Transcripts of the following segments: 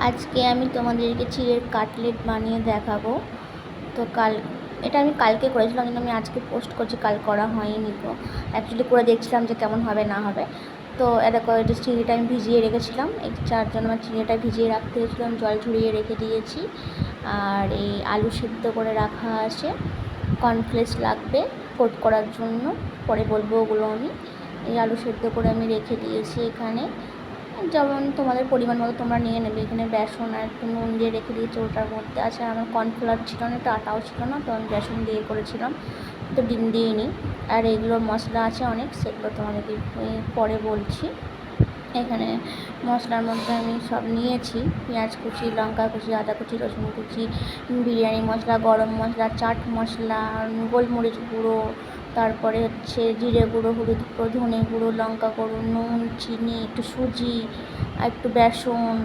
আজকে আমি তোমাদেরকে চিড়ের কাটলেট বানিয়ে দেখাবো। তো এটা আমি কালকে করেছিলাম, কিন্তু আমি আজকে পোস্ট করছি, কাল করা হয়নি। তো অ্যাকচুয়ালি করে দেখছিলাম যে কেমন হবে না হবে। তো দেখো, এটা চিড়েটা আমি ভিজিয়ে রেখেছিলাম। এই 4 জন আমার চিড়েটা ভিজিয়ে রাখতে হয়েছিলাম, জল ঝরিয়ে রেখে দিয়েছি। আর এই আলু সিদ্ধ করে রাখা আছে, কর্নফ্লেক্স লাগবে কোট করার জন্য, পরে বলবো ওগুলো আমি। এই আলু সিদ্ধ করে আমি রেখে দিয়েছি এখানে, যেমন তোমাদের পরিমাণ মতো তোমরা নিয়ে নেবে। এখানে বেসন আর একটু নুন দিয়ে রেখে দিয়েছি, ওটার মধ্যে আছে। আমার কর্নফ্লাওয়ার ছিল না, একটু আটাও ছিল না, তো আমি বেসন দিয়ে করেছিলাম, তো ডিম দিয়ে নিই। আর এগুলোর মশলা আছে অনেক, সেগুলো তোমাদেরকে পরে বলছি। এখানে মশলার মধ্যে আমি সব নিয়েছি, পেঁয়াজ কুচি, লঙ্কা কুচি, আদা কুচি, রসুন কুচি, বিরিয়ানি মশলা, গরম মশলা, চাট মশলা, গোলমরিচ গুঁড়ো, তারপরে হচ্ছে জিরে গুঁড়ো, হলুদ গুঁড়ো, ধনে গুঁড়ো, লঙ্কা গুঁড়ো, নুন, চিনি, একটু সুজি আর একটু বেসন,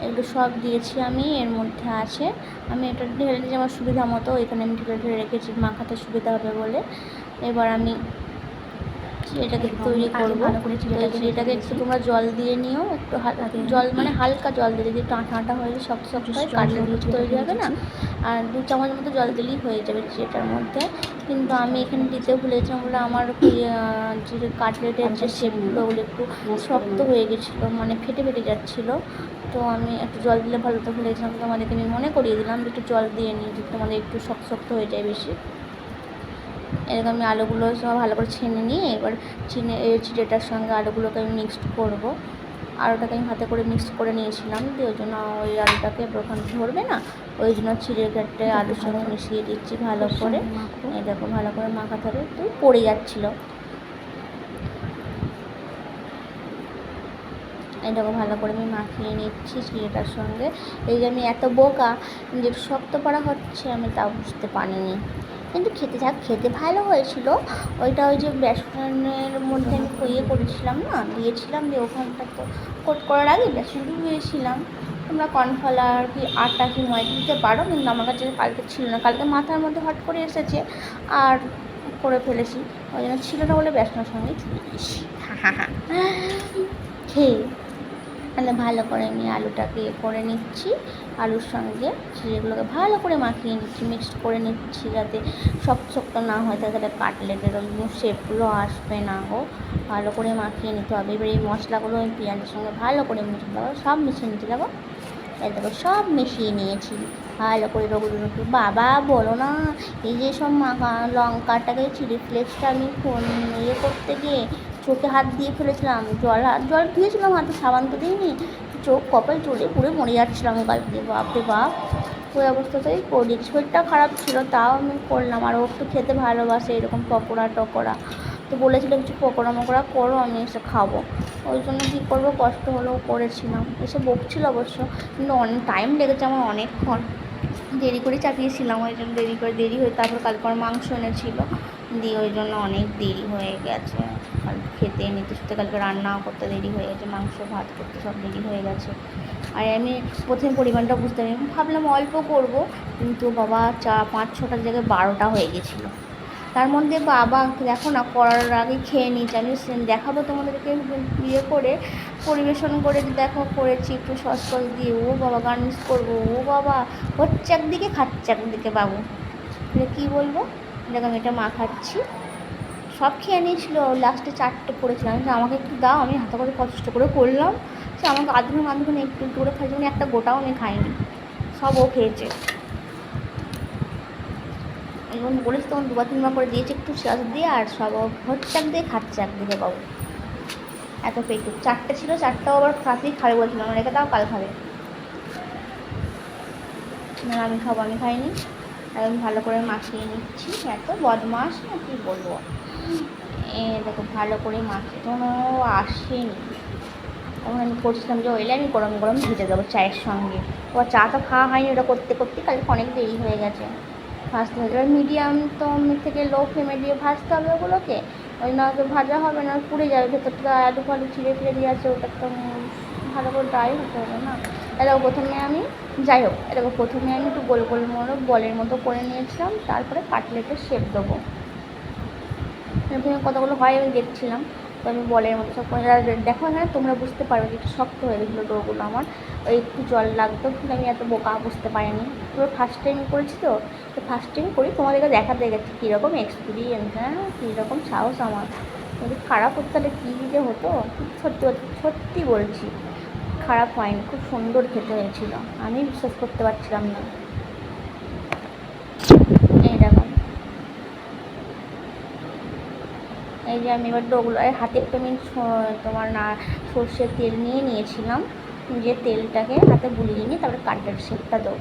এগুলো সব দিয়েছি আমি। এর মধ্যে আছে, আমি এটা ঢেলে নিয়েছি আমার সুবিধা মতো, এখানে আমি ঢেলে ঢেলে রেখেছি মাখাতে সুবিধা হবে বলে। এবার আমি এটাকে তৈরি করবো। তো এটাকে একটু তোমরা জল দিয়ে নিও, একটু জল মানে হালকা জল দিয়ে, যদি আটা হয়ে যায় শক্ত শক্ত হয়, কাটলেট তৈরি হবে না। আর 2 চামচ মতো জল দিলেই হয়ে যাবে এটার মধ্যে। কিন্তু আমি এখানে দিতে ভুলেছিলাম বলে আমার যে কাটলেটের যে শেপগুলো, ওগুলো একটু শক্ত হয়ে গেছিলো, মানে ফেটে ফেটে যাচ্ছিলো। তো আমি একটু জল দিলে ভালো, তো ভুলেছিলাম, তোমাদেরকে আমি মনে করিয়ে দিলাম যে একটু জল দিয়ে নিই, যদি তোমাদের একটু শক্ত শক্ত হয়ে যায় বেশি। এরকম আমি আলুগুলো সব ভালো করে ছেনে নিয়ে এবার চিড়েটার সঙ্গে আলুগুলোকে আমি মিক্সড করবো। আলুটাকে আমি হাতে করে মিক্স করে নিয়েছিলাম, দিয়ে ওই জন্য ওই আলুটাকে ওখানে ধরবে না, ওই জন্য চিড়ের ঘাটে আলুর সঙ্গে মিশিয়ে দিচ্ছি ভালো করে। এই দেখো, ভালো করে মাখাতে হবে, তো পড়ে যাচ্ছিলো। এটাকে ভালো করে আমি মাখিয়ে নিচ্ছি চিড়েটার সঙ্গে। এই যে আমি এত বোকা যে শক্ত করা হচ্ছে, আমি তাও বুঝতে পারিনি, কিন্তু খেতে ভালো হয়েছিল। ওইটা ওই যে বেসনের মধ্যে আমি করেছিলাম না, দিয়েছিলাম, দিয়ে ওখানটা তো কোট করার আগে বেসন দিয়েছিলাম। তোমরা কর্নফ্লাওয়ার কি আটা কি ময়দা দিতে পারো, কিন্তু আমার কাছে কালকে ছিল না, কালকে মাথার মধ্যে হট করে এসেছে আর করে ফেলেছি, ওই জন্য ছিল না বলে বেসনের সঙ্গেই ছুঁয়ে দিয়েছি। খেয়ে তাহলে ভালো করে আমি আলুটাকে করে নিচ্ছি, আলুর সঙ্গে চিড়েগুলোকে ভালো করে মাখিয়ে নিচ্ছি, মিক্সড করে নিচ্ছি, যাতে শক্ত শক্ত না হয়, তাহলে কাটলেটের শেপগুলো আসবে না। ভালো করে মাখিয়ে নিতে হবে। এবার এই মশলাগুলো আমি পেঁয়াজের সঙ্গে ভালো করে মিশিয়ে দেবো, সব মিশিয়ে নিতে যাবো। এই দেখো, সব মিশিয়ে নিয়েছি ভালো করে। রঘুদুরকে বাবা বলো না, এই যে সব লঙ্কাটাকে চিলি ফ্লেক্সটা আমি করতে গিয়ে চোখে হাত দিয়ে ফেলেছিলাম, জল ধুয়েছিলাম, হাতে সাবান তো দিইনি, চোখ কপাল চলে পুরো মরে যাচ্ছিলাম গাছ দিয়ে, বাপরে বাপ। ওই অবস্থাতেই করি, শরীরটা খারাপ ছিল তাও আমি করলাম। আর ও একটু খেতে ভালোবাসে এরকম পকোড়া টকোড়া, তো বলেছিল কিছু পকোড়া মকোড়া করো, আমি এসে খাবো। ওই জন্য কী করবো, কষ্ট হলেও করেছিলাম। এসে বকছিল অবশ্য, কিন্তু অনেক টাইম লেগেছে আমার, অনেকক্ষণ দেরি করে চাপিয়েছিলাম, ওই জন্য দেরি হয়ে, তারপর কালকে আমার মাংস এনেছিলো, দিয়ে ওই জন্য অনেক দেরি হয়ে গেছে। কালকে খেতে নিতে শুতে, কালকে রান্নাও করতে দেরি হয়ে গেছে, মাংস ভাত করতে সব দেরি হয়ে গেছে। আর আমি প্রথমে পরিমাণটা বুঝতে পারি, ভাবলাম অল্প করব, কিন্তু বাবা 5-6টার জায়গায় 12টা হয়ে গেছিলো। তার মধ্যে বাবা দেখো না, করার আগে খেয়ে নিয়েছি। আমি দেখাবো তোমাদেরকে করে পরিবেশন করে, দেখো করেছি একটু সস দিয়ে, ও বাবা গার্নিশ করবো, ও বাবা হচ্ছে একদিকে খাচ্ছে একদিকে বাবু, কী বলবো। দেখো আমি এটা মাখাচ্ছি, সব খেয়ে নিয়েছিল, লাস্টে 4টে পড়েছিলাম, আমাকে একটু দাও, আমি হাতে করে কষ্ট করে করলাম, সে আমাকে আধখানে একটু করে খাইছে, মানে একটা গোটাও আমি খাইনি, সব ও খেয়েছে। এবং বলেছি তখন 2-3বার করে দিয়েছে একটু সস দিয়ে, আর সব হচ্ছে একদিকে খাচ্ছে একদিকে বাবু, এত পেটুক। 4টে ছিল, 4টাও আবার রাতেই খাবে বলছিলাম, রেখে দাও কাল খাবে না, আমি খাবো, আমি খাইনি। একদম ভালো করে মাখিয়ে নিচ্ছি, এত বদমাস না কী বলবো। দেখো ভালো করে মাখিয়ে, তখন ও আসেনি, তখন আমি করছিলাম যে ওইলে আমি গরম গরম ভেজে দেবো চায়ের সঙ্গে। ও চা তো খাওয়া হয়নি, ওটা করতে করতে কালকে অনেক দেরি হয়ে গেছে। ভাজতে হবে, এবার মিডিয়াম তো থেকে লো ফ্লেমে দিয়ে ভাজতে হবে ওগুলোকে, ওই না তো ভাজা হবে না, পুড়ে যাবে ভেতরটা, আলু ফালু ছিঁড়ে ফিরে দিয়ে আছে, ওটা তো ভালো করে ড্রাই হতে হবে না। এরকম প্রথমে আমি একটু গোল গোল বলের মতো করে নিয়েছিলাম, তারপরে কাটলেটের শেপ দেবো। প্রথমে কতগুলো হয় আমি দেখছিলাম, তো আমি বলের মতো সব দেখো এখানে তোমরা বুঝতে পারবে যে একটু শক্ত হয়ে গেছিলো ডোগুলো আমার, ওই একটু জল লাগতো, কিন্তু আমি এত বোকা বুঝতে পারিনি, পুরো ফার্স্ট টাইম করেছি তো ফার্স্ট টাইম করি তোমাদেরকে দেখাতে গেছি কীরকম এক্সপিরিয়েন্স, হ্যাঁ কীরকম সাহস আমার। যদি খারাপ হতো তাহলে কী যে হতো, সত্যি সত্যি বলছি খারাপ হয়নি, খুব সুন্দর খেতে হয়েছিল, আমি বিশ্বাস করতে পারছিলাম না। এইরকম এই যে আমি এবার ডোগুলো হাতে একটু আমি তোমার না সর্ষের তেল নিয়ে নিয়েছিলাম, যে তেলটাকে হাতে বুলিয়ে নিয়ে তারপরে কাটলেট শেপটা দেবো,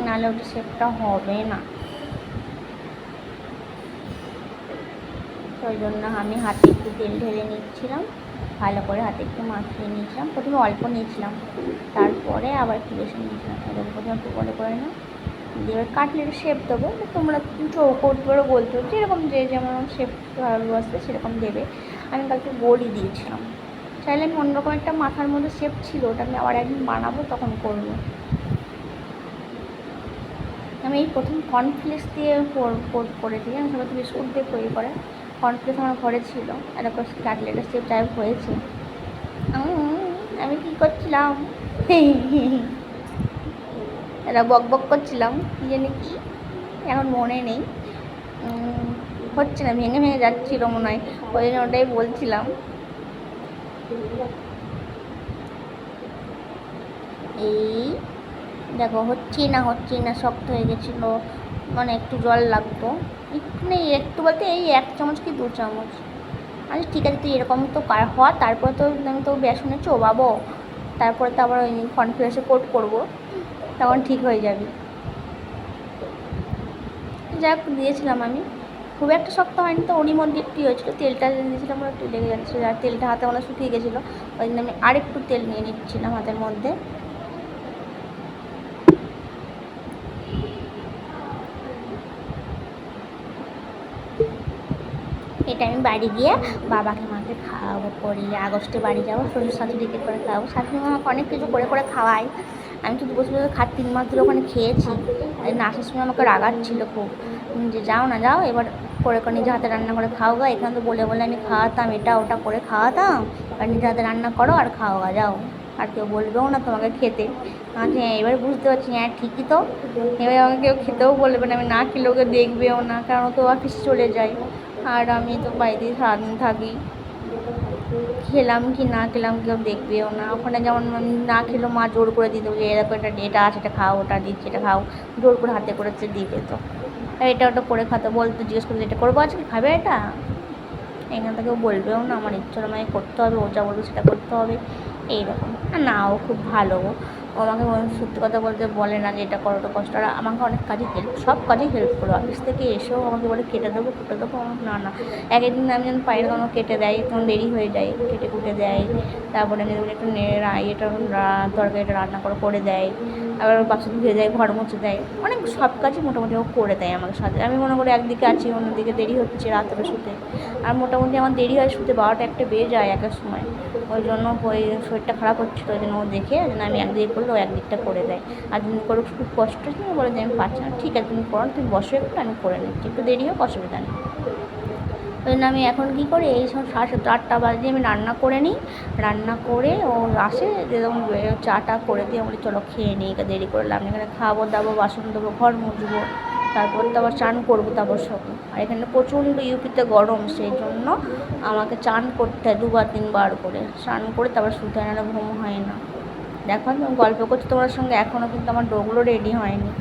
নাহলে ওটা শেপটা হবে না। ওই জন্য আমি হাতে একটু তেল ঢেলে নিচ্ছিলাম, ভালো করে হাতে একটু মাখিয়ে নিয়েছিলাম, প্রথমে অল্প নিয়েছিলাম তারপরে আবার একটু বেশি নিয়েছিলাম, প্রথমে একটু করে না দিয়ে এবার কাটলেটের শেপ দেবো, তোমরা চৌকো করতে পারো, বলতে পারো যেরকম যে যেমন শেপ ভালো আসবে সেরকম দেবে। আমি কালকে গোলই দিয়েছিলাম, চাইলে আমি অন্যরকম একটা মাথার মধ্যে শেপ ছিল, ওটা আমি আবার একদিন বানাবো তখন করবো। আমি এই প্রথম কর্নফ্লেক্স দিয়ে করেছি, আমি সবাই তো বিস্কুট দিয়ে তৈরি করে, কর্নফ্লেক্স আমার ঘরে ছিল, এরকম কাটলেটের শেপ টাইপ হয়েছে। আমি কী করছিলাম এরা বক বক করছিলাম কী জানি কি, এখন মনে নেই, হচ্ছে না, ভেঙে ভেঙে যাচ্ছিলো মনে হয়, ওই জন্য ওটাই বলছিলাম। এই দেখো হচ্ছেই না, শক্ত হয়ে গেছিলো, মানে একটু জল লাগতো, একটু নেই একটু বলতে এই 1 চামচ কি 2 চামচ। আচ্ছা ঠিক আছে, তুই এরকম তো হওয়া, তারপরে তো আমি তো বেসনে চোবাবো, তারপরে তো আবার ওই কর্নফ্লেক্সে কোট করবো, তখন ঠিক হয়ে যাবে। যাক দিয়েছিলাম আমি, খুব একটা শক্ত হয়নি, তো ওরই মধ্যে একটু হয়েছিলো, তেলটা দিয়েছিলাম একটু লেগে যাচ্ছিলো, আর তেলটা হাতে অনেক শুকিয়ে গেছিলো, ওই জন্য আমি আরেকটু তেল নিয়ে নিচ্ছিলাম হাতের মধ্যে। এটা আমি বাড়ি গিয়ে বাবাকে মাকে খাওয়াবো, পরে আগস্টে বাড়ি যাবো, শ্বশুর শাশুড়িকে করে খাওয়াবো, শাশুড়ি মা আমাকে অনেক কিছু করে খাওয়াই, আমি শুধু বসে 3 মাস ধরে ওখানে খেয়েছি, আর না আসার সময় আমাকে রাগাচ্ছিলো খুব, যে যাও না যাও এবার করে নিজে হাতে রান্না করে খাও গা, এখানে তো বলে আমি খাওয়াতাম, এটা ওটা করে খাওয়াতাম, আর নিজে হাতে রান্না করো আর খাও গা যাও, আর কেউ বলবেও না তোমাকে খেতে। হ্যাঁ এবার বুঝতে পারছি, হ্যাঁ ঠিকই তো, এবার আমাকে কেউ খেতেও বলবে না, আমি না খেলে ওকে দেখবেও না, কারণ তো অফিস চলে যায়, আর আমি তো বাড়িতেই সারাদিন থাকি, খেলাম কি না খেলাম কেউ দেখবেও না, ওখানে যেমন না খেলেও মা জোর করে দিত, যে এরকম এটা আছে এটা খাও, ওটা দিচ্ছি এটা খাও, জোর করে হাতে করে দিয়ে দিত, এটা ওটা করে খাতো, বলতো জিজ্ঞেস করতে এটা করবো আজকে খাবে এটা, এখান থেকেও বলবেও না, আমার ইচ্ছা আমাকে করতে হবে, ও যা বলবে সেটা করতে হবে এইরকম। আর না ও খুব ভালো, ও আমাকে সত্যি কথা বলতে বলে না যে এটা করো তো কষ্ট, আর আমাকে অনেক কাজে সব কাজেই হেল্প করো, অফিস থেকে এসেও আমাকে বলে কেটে দেবো না এক একদিন আমি যখন পায়ের কোনো কেটে দেয়, তখন দেরি হয়ে যায়, কেটে কুটে দেয়, তারপরে আমি একটু এটা তরকারিটা রান্না করে দেয়, আবার বাসন ধুয়ে দেয়, ঘর মুছে দেয়, অনেক সব কাজই মোটামুটি ও করে দেয় আমাকে সাথে। আমি মনে করি একদিকে আছি, অন্যদিকে দেরি হচ্ছে রাত্রে শুতে, আর মোটামুটি আমার দেরি হয় শুতে, 12টা 1টা বেজে যায় একের সময়, ওই জন্য ওই শরীরটা খারাপ হচ্ছিলো, ওই জন্য ও দেখে আমি একদিকে করলে ও একদিকটা করে দেয়, আর তুমি করো খুব কষ্ট হচ্ছে, বলে যে আমি পারছি না, ঠিক আছে তুমি করো, তুমি বসো একটু আমি করে নিচ্ছি, একটু দেরি হোক অসুবিধা নেই। ওই জন্য আমি এখন কী করি, এই সব 7:30 8টা বাজে আমি রান্না করে নিই, রান্না করে ও আসে যেরকম চাটা করে দিয়ে বলি চলো খেয়ে নিই, দেরি করলাম এখানে খাবো দাবো, বাসন দেবো, ঘর মুছবো, তারপর তো আবার চান করবো, তারপর সব, আর এখানে প্রচণ্ড ইউপিতে গরম, সেই জন্য আমাকে চান করতে হয় 2বার 3বার করে, স্নান করে তারপর শুতে হয়, না ঘুম হয় না। দেখো আমি গল্প করছি তোমার সঙ্গে, এখনও কিন্তু আমার ডোগুলো রেডি হয়নি,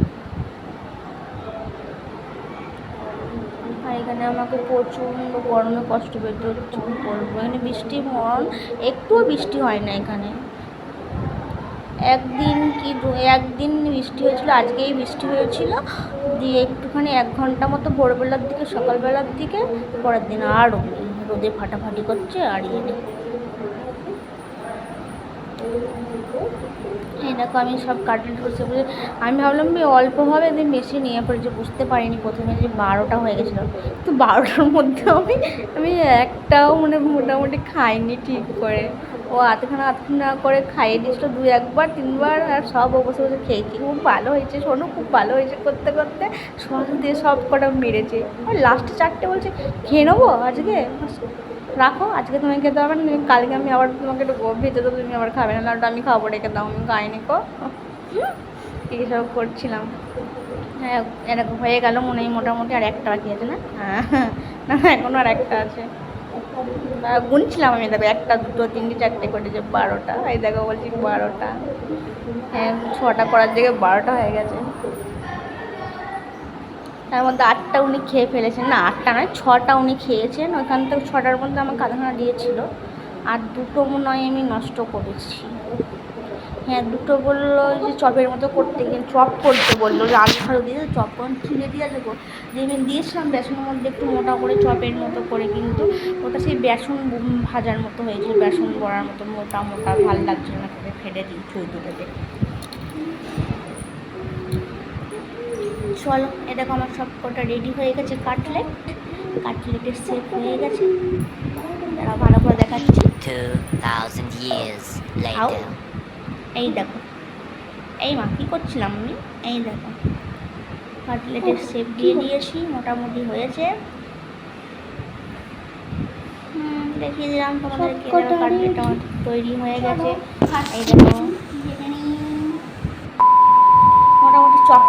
আর এখানে আমাকে প্রচণ্ড গরমে কষ্ট পেতে হচ্ছে, কী করবো, এখানে বৃষ্টি একটুও বৃষ্টি হয় না এখানে, একদিন বৃষ্টি হয়েছিল, আজকেই বৃষ্টি হয়েছিল, দিয়ে একটুখানি 1 ঘন্টা মতো ভোরবেলার দিকে সকালবেলার দিকে, পরের দিন আর রোদে ফাটাফাটি করছে, আর এই দেখো আমি সব কাটলেট করছি, আমি ভাবলাম অল্প হবে, বেশি নিয়ে পড়েছি, বুঝতে পারিনি প্রথমে যে 12টা হয়ে গেছিলো, তো 12টার মধ্যে আমি একটাও মোটামুটি খাইনি ঠিক করে, ও আধখানা করে খাইয়ে দিয়েছিলো 2-3বার, আর সব বসে বসে খেয়েছি। খুব ভালো হয়েছে সোনু, খুব ভালো হয়েছে করতে করতে সস দিয়ে সব কটা মেরেছে। আর লাস্টে 4টে বলছে খেয়ে নেবো আজকে, রাখো আজকে তুমি খেতে হবে না, তুমি কালকে আমি আবার তোমাকে একটু ভেজে দেবো, তুমি আবার খাবে না, লাউটা আমি খাবো, রেখে দাও, আমি খাইনি কো। এইসব করছিলাম। হ্যাঁ এরকম হয়ে গেল মনে হয় মোটামুটি, আর একটা বাকি আছে না? হ্যাঁ না এখনও আর একটা আছে। গুনছিলাম আমি, দেখো 1, 2, 3, 4টে করেছে 12টা। এই দেখো বলছি 12টা, হ্যাঁ 6টা করার দিকে 12টা হয়ে গেছে। তার মধ্যে 8টা উনি খেয়ে ফেলেছেন, না 8টা নয় 6টা উনি খেয়েছেন, ওইখান থেকে 6টার মধ্যে আমাকে আধখানা দিয়েছিল, আর 2টো মনে হয় আমি নষ্ট করেছি। হ্যাঁ 2টো বললো যে চপের মতো করতে, চপ করতে বললো, যে আলু ফালু দিয়ে চপ করে কিনে দিয়ে দেবো, যেদিন দিয়েছিলাম বেসনের মধ্যে একটু মোটা করে চপের মতো করে, কিন্তু ওটা সেই বেসন ভাজার মতো হয়েছিল, বেসন বড়ার মতো মোটা মোটা, ভালো লাগছিল না, খেতে ফেলে দিই ছুঁই দুটোকে। চলো এ দেখো আমার সব কটা রেডি হয়ে গেছে, কাটলেটের শেপ হয়ে গেছে, তারা ভালো করে দেখাচ্ছি। 2000 years খাও, later. এই দেখো, এই মা কী করছিলাম আমি, এই দেখো কাটলেটের শেপ দিয়ে দিয়েছি, মোটামুটি হয়েছে। দেখিয়ে দিলাম তোমাদেরকে, কাটলেট আমার তৈরি হয়ে গেছে। এই দেখো মোটামুটি চপ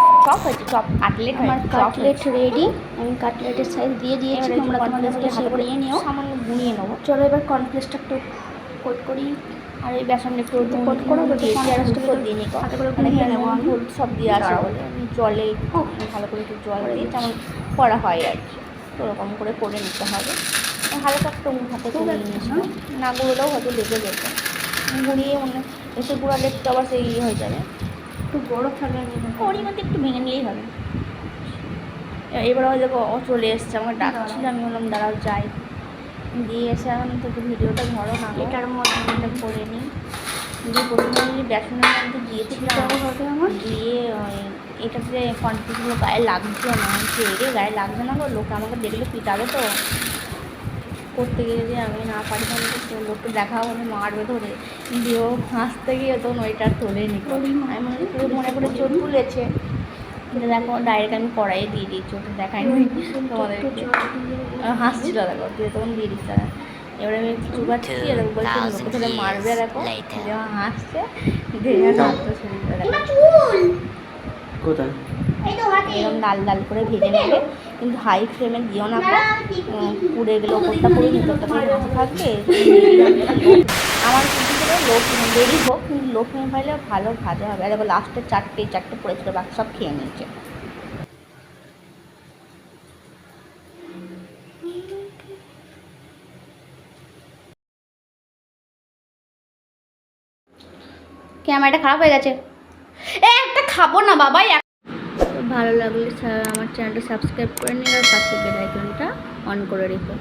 হয়েছে, কাটলেট আমার কাটলেট রেডি। আমি কাটলেটের সাইজ দিয়ে দিয়েছি, তোমরা তোমাদের হাতে করে নিয়ে নিও, সামান্য গুঁড়িয়ে নেবো। চলো এবার কর্নফ্লেক্সটা একটু কোট করি, আর এই বেসনটা একটু কোট করে দিয়েছি, আর একটু দিয়ে নিই, হাতে করে গুঁড়িয়ে নেবো। আমি সব দিয়ে আসা বলে আমি জলে ভালো করে একটু জল দিয়ে যেমন করা হয় আর কি, ওরকম করে নিতে হবে। হালকা একটু হাতে করে নিয়েছিলাম, না গুঁড়োলেও হয়তো লেগে যেত, গুঁড়িয়ে মনে এসে গুঁড়ালে একটু আবার সেই হয়ে যাবে, একটু বড়ো থাকলে ওরই মধ্যে একটু ভেঙে নিলেই হবে। এবার হয়তো ও চলে এসছে, আমাকে ডাকছিল, আমি বললাম দাঁড়াও যাই, দিয়ে এসে এখন তো ভিডিওটা ধরো না, এটার মধ্যে করে নিই। দিয়ে প্রথমে আমি বেসনের মধ্যে দিয়েছিলাম, দিয়ে এটাতে কনফিউজগুলো গায়ে লাগছে না, ছেড়ে গায়ে লাগছে না, লোকে আমাকে দেখলে পিটাবে তো, করতে গিয়ে যে আমি না পারি তাহলে লোককে দেখা হবে মারবে ধরে, দিয়েও হাসতে গিয়ে তখন ওইটা তোলেনি, আমি মনে করে চোট তুলেছে, কিন্তু দেখো ডাইরেক্ট আমি কড়াইয়ে দিয়ে দিয়েছি, ওটা দেখাইনি তোমাদেরকে, হাসছিল দেখো, দিয়ে তখন দিয়ে দিচ্ছি তারা। এবারে আমি চুবাচ্ছি, এরকম বলছি লোকে ধরে মারবে, দেখো যেমন হাসছে, দিয়ে হাসতে শুরু করে কোথায় এরকম লাল করে ভেজে নেবে, কিন্তু হাই ফ্লেমে দিও না, পুড়ে গেলে ওপরটা পুড়ে ভিতরটা পুরো ভাজা থাকবে। আমার কিন্তু লো ফ্লেমে দেরি হোক, কিন্তু লো ফ্লেমে ভাজলে ভালো ভাজা হবে। আর দেখো লাস্টে 4টে পড়েছিল, বাকি সব খেয়ে নিয়েছে। ক্যামেরাটা খারাপ হয়ে গেছে, একটা খাবো না বাবাই। ভালো লাগলে আমার চ্যানেলটা সাবস্ক্রাইব করে নিন, আর পাশে বেল আইকনটা অন করে রেখো।